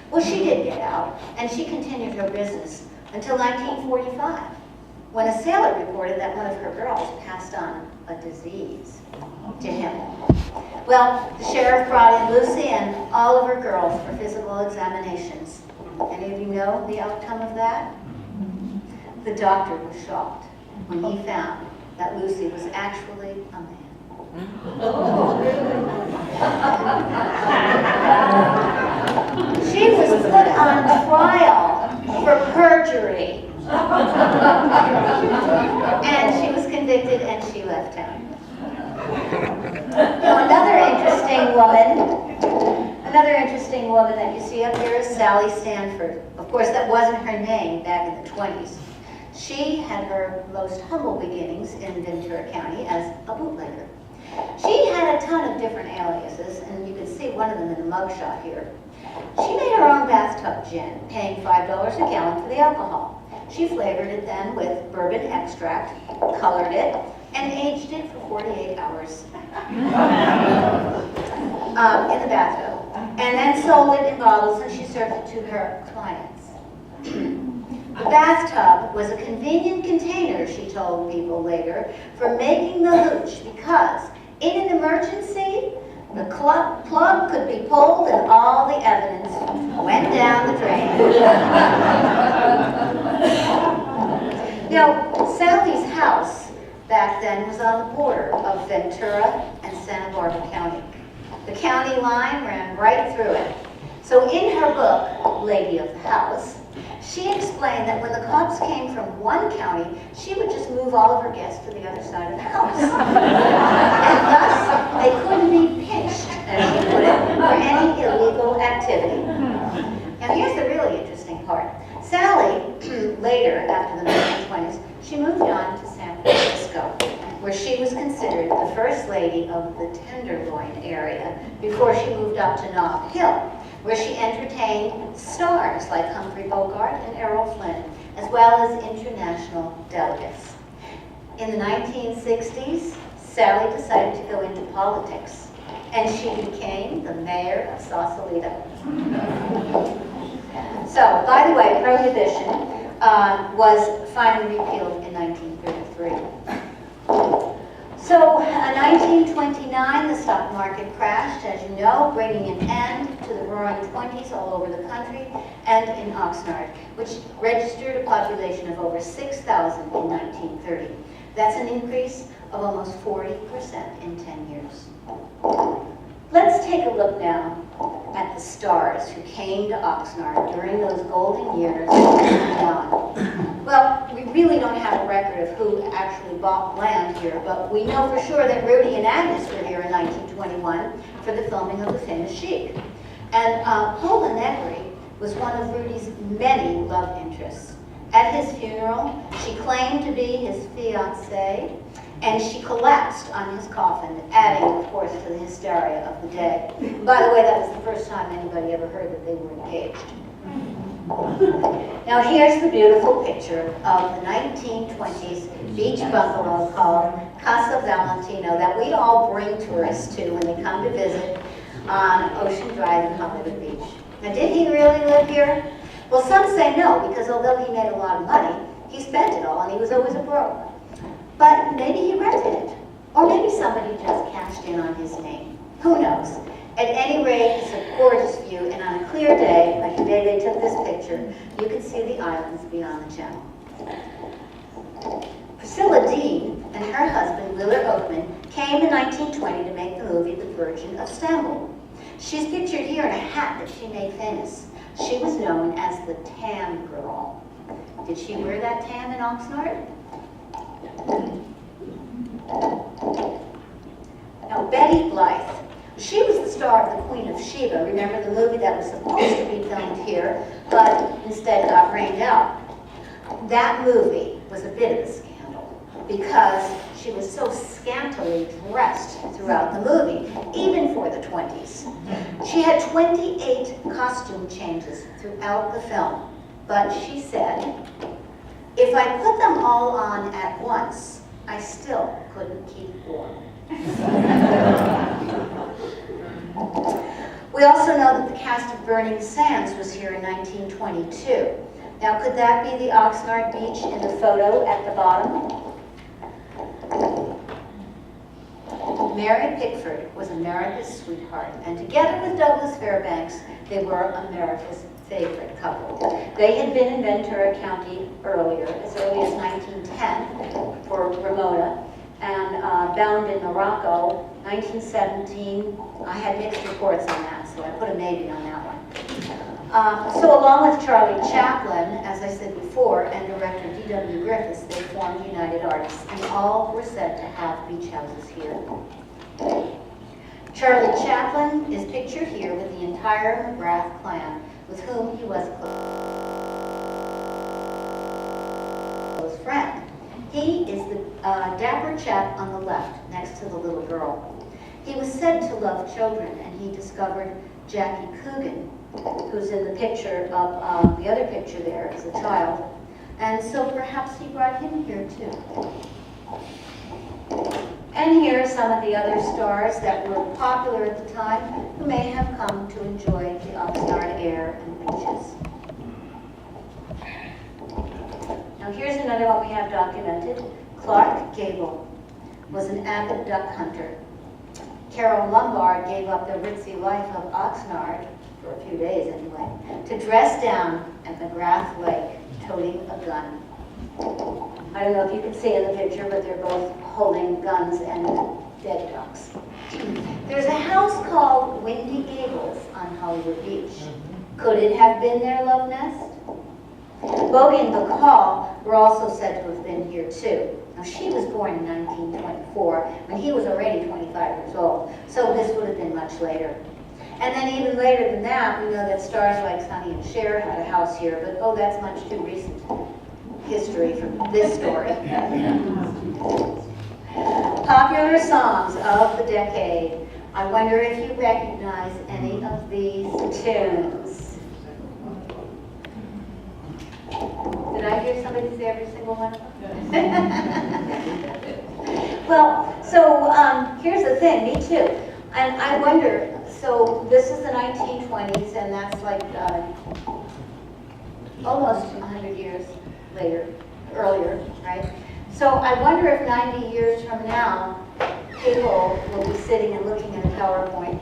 Well, she did get out, and she continued her business until 1945, when a sailor reported that one of her girls passed on a disease to him. Well, the sheriff brought in Lucy and all of her girls for physical examinations. Any of you know the outcome of that? The doctor was shocked when he found that Lucy was actually a man. She was put on trial for perjury. And she was convicted and she left town. Now, another interesting woman that you see up here is Sally Stanford. Of course, that wasn't her name back in the 20s. She had her most humble beginnings in Ventura County as a bootlegger. She had a ton of different aliases, and you can see one of them in the mugshot here. She made her own bathtub gin, paying $5 a gallon for the alcohol. She flavored it then with bourbon extract, colored it, and aged it for 48 hours in the bathtub, and then sold it in bottles, and she served it to her clients. The bathtub was a convenient container, she told people later, for making the hooch because in an emergency, the plug could be pulled and all the evidence went down the drain. Now, Sally's house back then was on the border of Ventura and Santa Barbara County. The county line ran right through it. So in her book, Lady of the House, she explained that when the cops came from one county, she would just move all of her guests to the other side of the house. And thus, they couldn't be pinched, as she put it, for any illegal activity. Now here's the really interesting part. Sally, later, after the 1920s, she moved on to San Francisco, where she was considered the first lady of the Tenderloin area before she moved up to Nob Hill, where she entertained stars like Humphrey Bogart and Errol Flynn, as well as international delegates. In the 1960s, Sally decided to go into politics, and she became the mayor of Sausalito. So, by the way, prohibition was finally repealed in 1933. So, in 1929, the stock market crashed, as you know, bringing an end to the roaring 20s all over the country and in Oxnard, which registered a population of over 6,000 in 1930. That's an increase of almost 40% in 10 years. Let's take a look now at the stars who came to Oxnard during those golden years and beyond. Well, we really don't have a record of who actually bought land here, but we know for sure that Rudy and Agnes were here in 1921 for the filming of The Famous Chic. And Pola Negri was one of Rudy's many love interests. At his funeral, she claimed to be his fiancée, and she collapsed on his coffin, adding, of course, to the hysteria of the day. By the way, that was the first time anybody ever heard that they were engaged. Now here's the beautiful picture of the 1920s beach bungalow called Casa Valentino that we all bring tourists to when they come to visit on Ocean Drive in Hollywood Beach. Now, did he really live here? Well, some say no, because although he made a lot of money, he spent it all and he was always a broke. But maybe he rented it, or maybe somebody just cashed in on his name. Who knows? At any rate, it's a gorgeous view, and on a clear day, like the day they took this picture, you can see the islands beyond the channel. Priscilla Dean and her husband, Willard Oakman, came in 1920 to make the movie The Virgin of Stamboul. She's pictured here in a hat that she made famous. She was known as the Tam Girl. Did she wear that tam in Oxnard? Now, Betty Blythe. She was the star of The Queen of Sheba. Remember the movie that was supposed to be filmed here, but instead got rained out. That movie was a bit of a scandal because she was so scantily dressed throughout the movie, even for the 20s. She had 28 costume changes throughout the film, but she said, "If I put them all on at once, I still couldn't keep warm." We also know that the cast of Burning Sands was here in 1922. Now, could that be the Oxnard Beach in the photo at the bottom? Mary Pickford was America's sweetheart, and together with Douglas Fairbanks, they were America's favorite couple. They had been in Ventura County earlier, as early as 1910 for Ramona, and Bound in Morocco, 1917. I had mixed reports on that, so I put a maybe on that one. So along with Charlie Chaplin, as I said before, and director D.W. Griffiths, they formed United Artists, and all were said to have beach houses here. Charlie Chaplin is pictured here with the entire McGrath clan, with whom he was a close friend. He is the dapper chap on the left, next to the little girl. He was said to love children, and he discovered Jackie Coogan, who's in the picture of the other picture there as a child. And so perhaps he brought him here too. And here are some of the other stars that were popular at the time who may have come to enjoy the Oxnard air and beaches. Now here's another one we have documented. Clark Gable was an avid duck hunter. Carol Lombard gave up the ritzy life of Oxnard, for a few days anyway, to dress down at McGrath Lake, toting a gun. I don't know if you can see in the picture, but they're both holding guns and dead ducks. There's a house called Windy Gables on Hollywood Beach. Could it have been their love nest? Bogie and Bacall were also said to have been here too. Now she was born in 1924 when he was already 25 years old, so this would have been much later. And then even later than that, we know that stars like Sonny and Cher had a house here, but oh, that's much too recent history for this story. Popular songs of the decade. I wonder if you recognize any of these tunes. Did I hear somebody say every single one of them? Well, so here's the thing, me too. And I wonder, so this is the 1920s, and that's like almost 100 years earlier, right? So I wonder if 90 years from now, people will be sitting and looking at a PowerPoint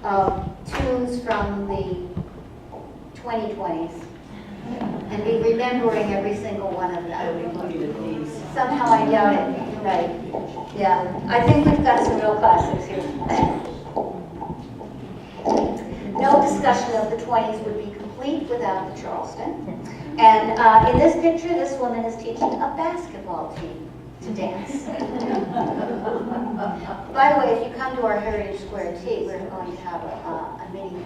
of tunes from the 2020s and be remembering every single one of them. Somehow I doubt it, right? Yeah, I think we've got some real classics here. No discussion of the 20s would be complete without the Charleston. And in this picture, this woman is teaching a basketball team to dance. By the way, if you come to our Heritage Square Tea, we're going to have a mini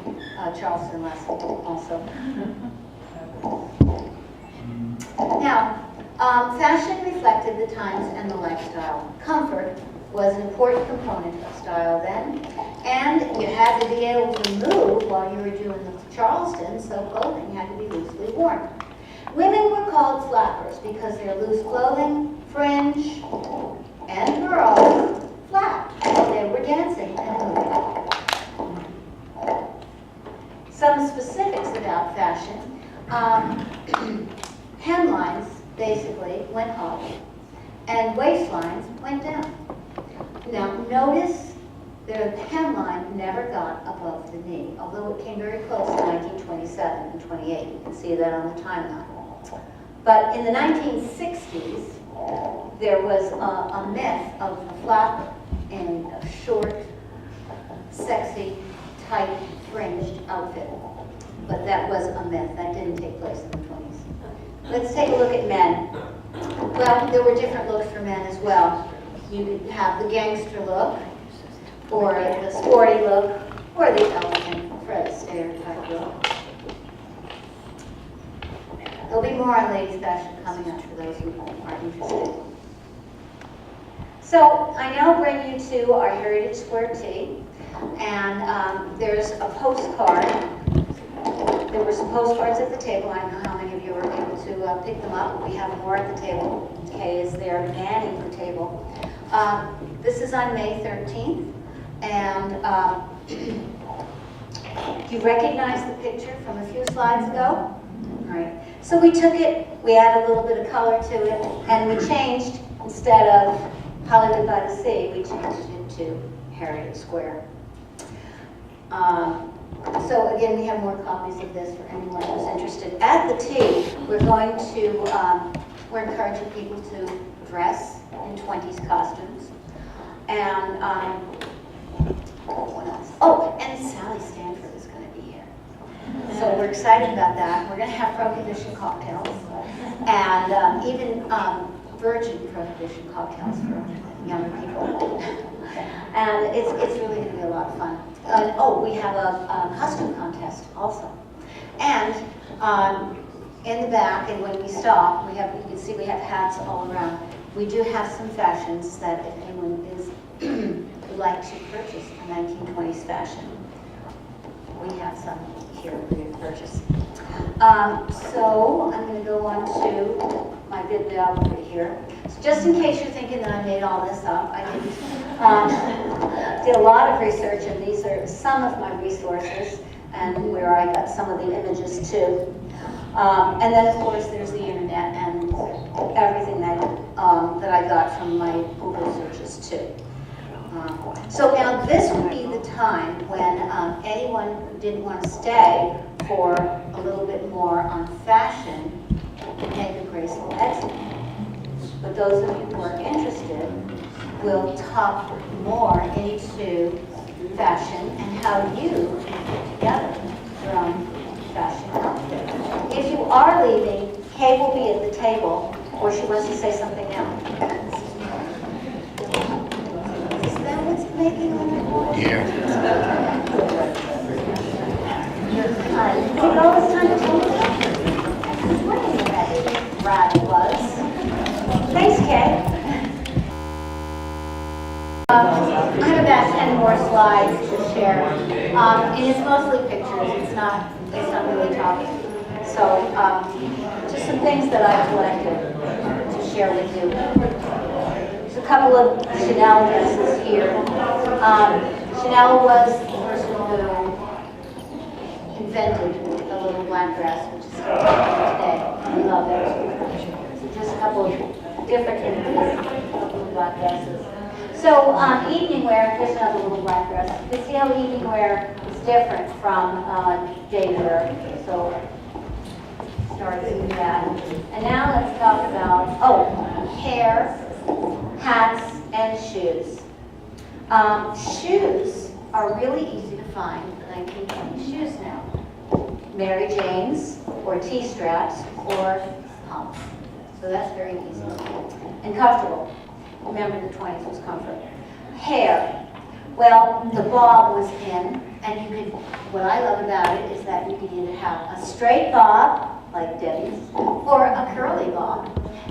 Charleston lesson also. Now, fashion reflected the times and the lifestyle. Comfort was an important component of style then, and you had to be able to move while you were doing the Charleston, so clothing had to be loosely worn. Women were called flappers because their loose clothing, fringe, and girls flapped while they were dancing and moving. Some specifics about fashion. Hemlines basically went up, and waistlines went down. Now notice the hemline never got above the knee, although it came very close in 1927 and 28. You can see that on the timeline. But in the 1960s, there was a myth of the flapper in a short, sexy, tight, fringed outfit. But that was a myth. That didn't take place in the 20s. Let's take a look at men. Well, there were different looks for men as well. You could have the gangster look, or the sporty look, or the elegant Fred Astaire type look. There'll be more on ladies' fashion coming up for those who are interested. So I now bring you to our Heritage Square Tea, and there's a postcard. There were some postcards at the table. I don't know how many of you were able to pick them up. We have more at the table. Kay is there manning the table. This is on May 13th, and do you recognize the picture from a few slides ago? All right. So we took it, we added a little bit of color to it, and we changed, instead of Hollywood by the Sea, we changed it to Heritage Square. So again, we have more copies of this for anyone who's interested. At the tea, we're going to, we're encouraging people to dress in 20s costumes. And what else? Oh, and Sally Stanford is going to be here. So we're excited about that. We're going to have Prohibition cocktails, and even virgin Prohibition cocktails for younger people. And it's really going to be a lot of fun. Oh, we have a costume contest also. And in the back, and when we stop, we have, you can see we have hats all around. We do have some fashions that if anyone is would like to purchase a 1920s fashion, we have some here for you to purchase. So I'm going to go on to my bibliography here. So just in case you're thinking that I made all this up, I didn't. Did a lot of research, and these are some of my resources and where I got some of the images too. And then, of course, there's the internet and everything that I got from my Google searches too. So now this would be the time when anyone who didn't want to stay for a little bit more on fashion could make a graceful exit. But those of you who are interested will talk more into fashion and how you put together your own fashion outfit. If you are leaving, Kay will be at the table, or she wants to say something now. Is that what's making on the wall? Yeah. Take all this time to tell me that? I was wondering what that ride was. Thanks, Kay. I have about 10 more slides to share. And it's mostly pictures. It's not really talking. So just some things that I've collected to share with you. There's a couple of Chanel dresses here. Chanel was the person who invented the little black dress, which is still popular today. I love it. So just a couple of different images of little black dresses. So evening wear, here's another little black dress. You can see how evening wear is different from day wear. So start with that. And now let's talk about, hair, hats, and shoes. Shoes are really easy to find, 1920 shoes now. Mary Jane's, or T-straps, or pumps. So that's very easy. And comfortable. Remember, the 20s was comfort. Hair. Well, the bob was in, and you could, what I love about it is that you could either have a straight bob, like Debbie's, or a curly bob.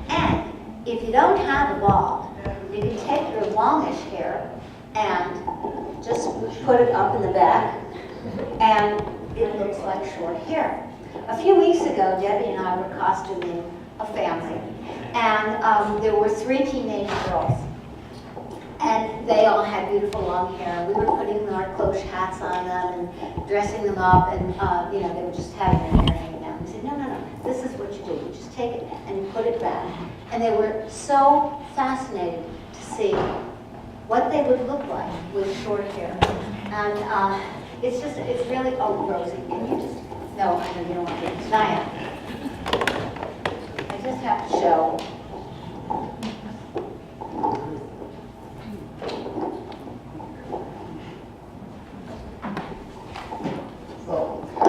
And if you don't have a bob, you can take your longish hair and just put it up in the back, and it looks like short hair. A few weeks ago, Debbie and I were costuming a family, and there were 3 teenage girls, and they all had beautiful long hair. We were putting our cloche hats on them and dressing them up, and they were just having their hair hanging down. We said, no, this is what you do. You just take it and you put it back. And they were so fascinated to see what they would look like with short hair. And it's really, Rosie, can you just, no, I know you don't want to, Naya. I just have to show.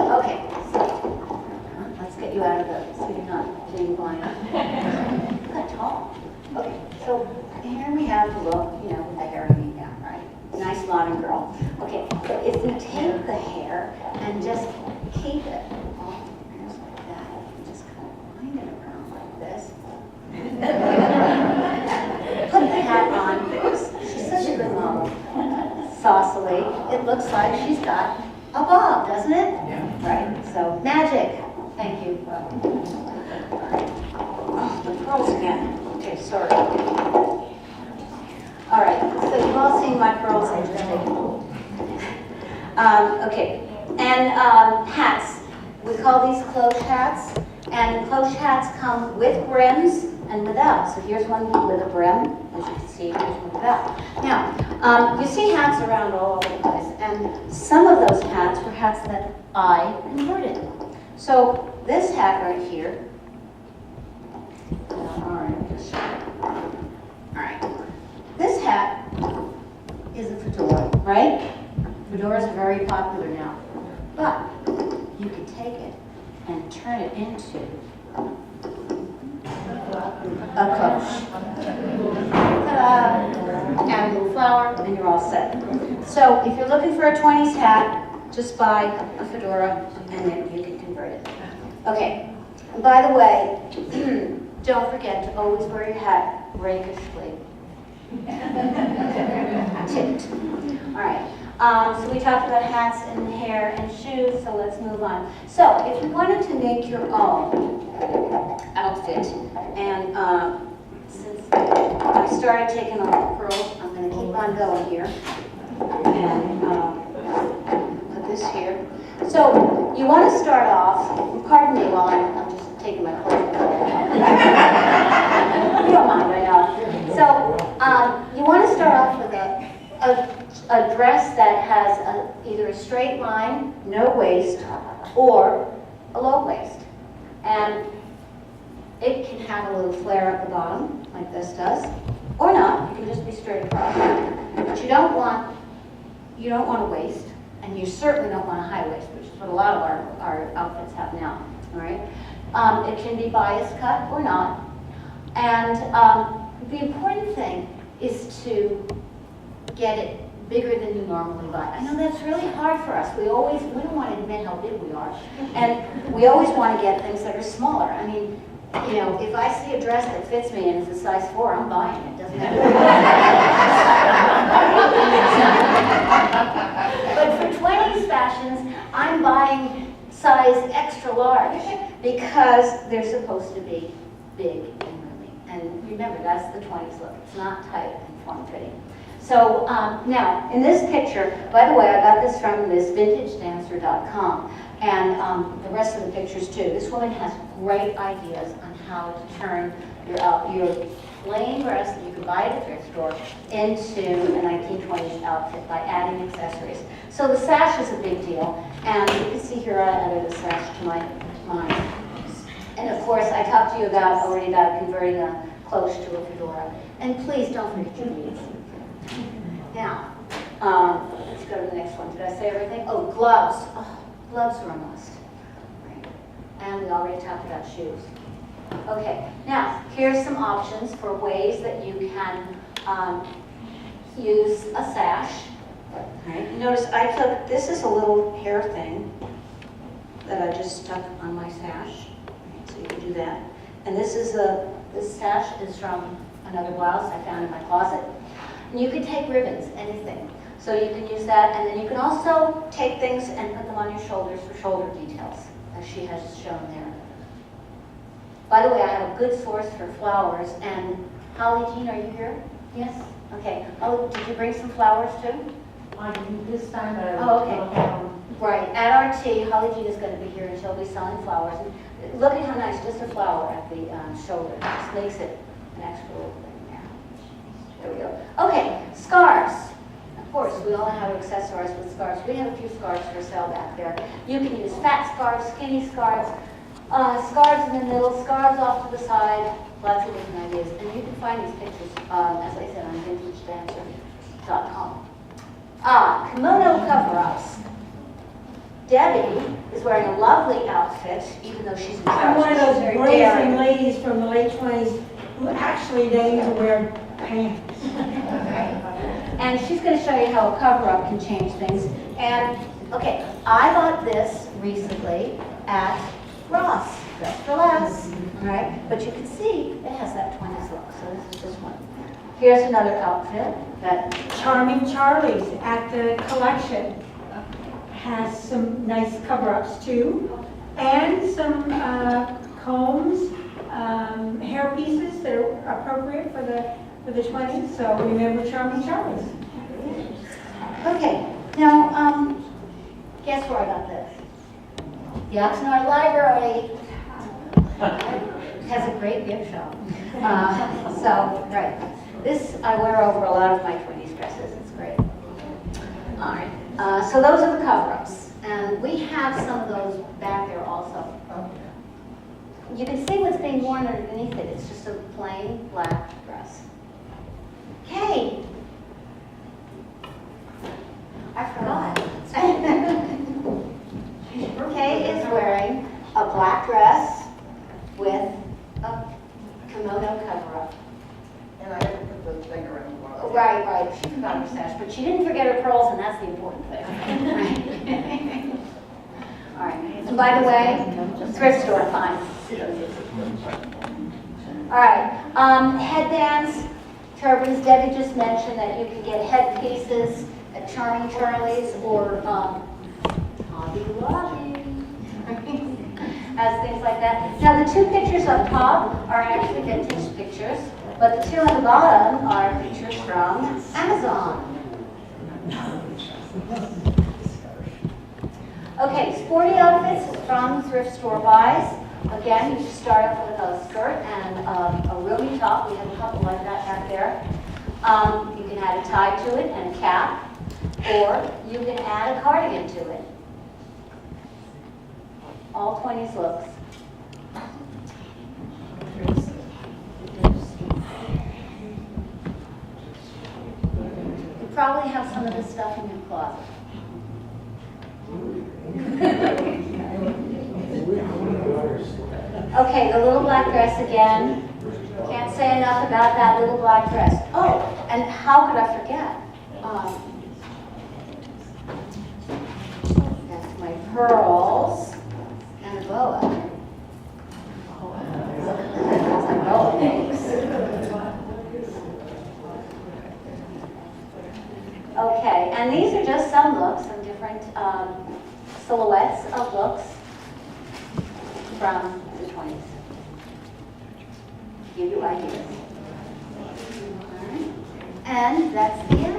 Okay, so let's get you out of the, so you're not being blind. You're not tall. Okay, so here we have the look, with the hair hanging down, right? Nice modern girl. Okay, so if we take the hair and just keep it all like that, just kind of wind it around like this. Put the hat on. She's such a good model. Saucily, it looks like she's got a bob, doesn't it? Yeah. Right, so magic. Thank you. All right. Oh, the pearls again. Okay, sorry. All right, so you've all seen my pearls. Okay, and hats. We call these cloche hats, and cloche hats come with brims and without. So here's one with a brim, as you can see, here's one without. Now, you see hats around all over the place, and some of those hats were hats that I converted. So this hat right here, all right, this hat is a fedora, right? Fedoras are very popular now, but you can take it and turn it into a coach. Add a little flour, and you're all set. So if you're looking for a 20s hat, just buy a fedora, and then you can convert it. Okay, and by the way, don't forget to always wear your hat rakishly. Tipped. All right. So we talked about hats and hair and shoes, so let's move on. So if you wanted to make your own outfit, and since I started taking off the pearls, I'm going to keep on going here. And put this here. So you want to start off, pardon me while I'm just taking my clothes off. You don't mind, I know. So you want to start off with a dress that has either a straight line, no waist, or a low waist. And it can have a little flare at the bottom, like this does, or not. It can just be straight across. But you don't want a waist, and you certainly don't want a high waist, which is what a lot of our outfits have now. All right. It can be bias cut or not. And the important thing is to get it bigger than you normally buy. I know that's really hard for us. We don't want to admit how big we are. And we always want to get things that are smaller. I mean, you know, if I see a dress that fits me and it's a size 4, I'm buying it. Doesn't matter. But for 20s fashions, I'm buying size extra large because they're supposed to be big and roomy. And remember, that's the 20s look. It's not tight and form-fitting. So now, in this picture, by the way, I got this from this vintagedancer.com, and the rest of the pictures too. This woman has great ideas on how to turn your plain dress that you could buy at a thrift store into a 1920s outfit by adding accessories. So the sash is a big deal, and you can see here I added a sash to mine. And of course, I talked to you already about converting a cloche to a fedora. And please don't forget your beads. Now, let's go to the next one. Did I say everything? Oh, gloves. Oh, gloves are a must. Right. And we already talked about shoes. Okay, now, here's some options for ways that you can use a sash. Right. Notice this is a little hair thing that I just stuck on my sash. Right, so you can do that. And this sash is from another blouse I found in my closet. And you can take ribbons, anything. So you can use that, and then you can also take things and put them on your shoulders for shoulder details, as she has shown there. By the way, I have a good source for flowers, and Holly Jean, are you here? Yes? Okay. Oh, did you bring some flowers too? I didn't this time, but Oh, okay. Right. At RT, Holly Jean is going to be here, and she'll be selling flowers. And look at how nice, just a flower at the shoulder. It just makes it an extra little thing. There we go. Okay, scarves. Of course, we all know how to accessorize with scarves. We have a few scarves for sale back there. You can use fat scarves, skinny scarves, scarves in the middle, scarves off to the side, lots of different ideas. And you can find these pictures, as I said, on vintagedancer.com. Kimono cover-ups. Debbie is wearing a lovely outfit, even though she's in I'm one of trousers. those She's very brazen daring. ladies from the late 20s who actually deigned to wear pants. And she's going to show you how a cover-up can change things. And, okay, I bought this recently at Ross, just for less, all right? But you can see it has that 20s look, so this is just one. Here's another outfit that... Charming Charlie's at the collection has some nice cover-ups too, and some combs, hair pieces that are appropriate for the 20s. So remember Charming Charlie's. Okay, now, guess where I got this? The Oxnard Library has a great gift shop. Right. This I wear over a lot of my 20s dresses. It's great. All right. So those are the cover-ups. And we have some of those back there also. You can see what's being worn underneath it. It's just a plain black dress. Okay. I forgot. Kay is wearing a black dress with a kimono cover-up. And I haven't put the thing around the wall. Right. She forgot her sash, but she didn't forget her pearls, and that's the important thing. All right. And by the way, thrift store finds. All right. Headbands, turbans. Debbie just mentioned that you can get headpieces at Charming Charlie's or Hobby Lobby. Has things like that. Now, the two pictures up top are actually vintage pictures, but the two on the bottom are pictures from Amazon. Okay, sporty outfits from thrift store buys. Again, you just start off with a skirt and a roomy top. We have a couple like that back there. You can add a tie to it and a cap, or you can add a cardigan to it. All 20s looks. You probably have some of this stuff in your closet. Okay, the little black dress again. Can't say enough about that little black dress. Oh, and how could I forget? That's my pearls and a boa. That's my boa things. Okay, and these are just some looks, some different silhouettes of looks from the 20s. Give you ideas. All right. And that's the end.